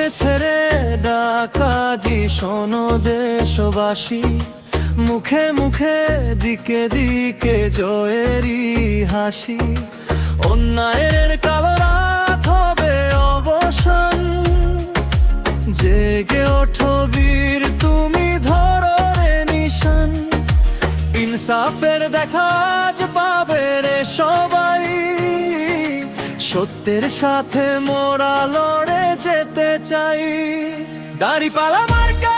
এসেছে রে ডাকাজি, শোনো দেশবাসী, মুখে মুখে দিকে দিকে জয়েরই হাসি। অন্যায়ের কালো রাত হবে অবসান, জেগে ওঠো বীর তুমি, ধরো রে নিশান। ইনসাফের দেখা আজ পাবে রে সবাই, সত্যের সাথে মোরা লড়ে যেতে চাই। দাড়িপাল্লা মার্কা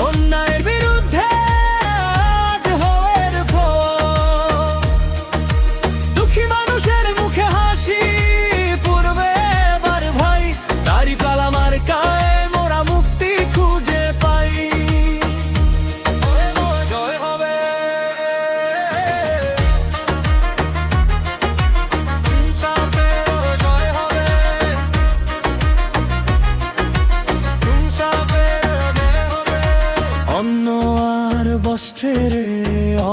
অন্যায়ের বিরুদ্ধে আজ হওয়ার ভোর। দুঃখী মানুষের মুখে হাসি পূর্বে এবার ভাই, দাড়িপাল্লা মার্কায় মোরা মুক্তি খুঁজে পাই। জয় হবে অন্ন আর বস্ত্রের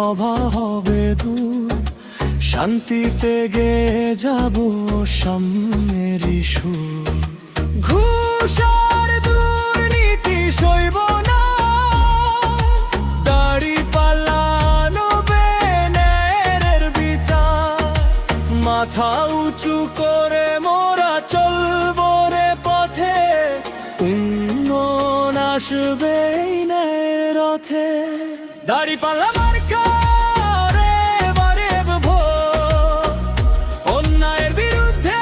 অভাব হবে দূর, শান্তিতে গেয়ে যাব সাম্যেরই সুর। ঘুষ আর দুর্নীতি সইব না, দাড়িপাল্লা আনবে ন্যায়ের বিচার। মাথা উঁচু করে মোরা চলবো রে পথে, উন্নয়ন আসবে ন্যায়ের রথে। দাড়িপাল্লা মার্কা রে এবারে ভোর, অন্যায়ের বিরুদ্ধে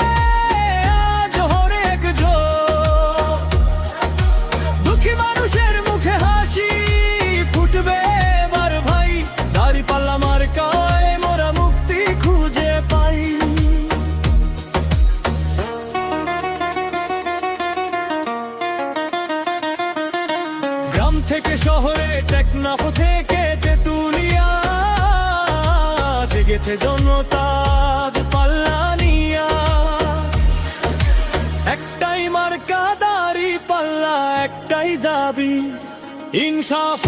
আজ হরেক জোর। দুঃখী মানুষের মুখে হাসি ফুটবে এবার ভাই, দাড়িপাল্লা মার্কায় মোরা মুক্তি খুঁজে পাই। গ্রাম থেকে শহরে, টেকনাফ থেকে তেতুলিয়া, জেগেছে জনতা পাল্লা নিয়া। একটাই মার্কা দাড়িপাল্লা, একটাই দাবি, ইনসাফ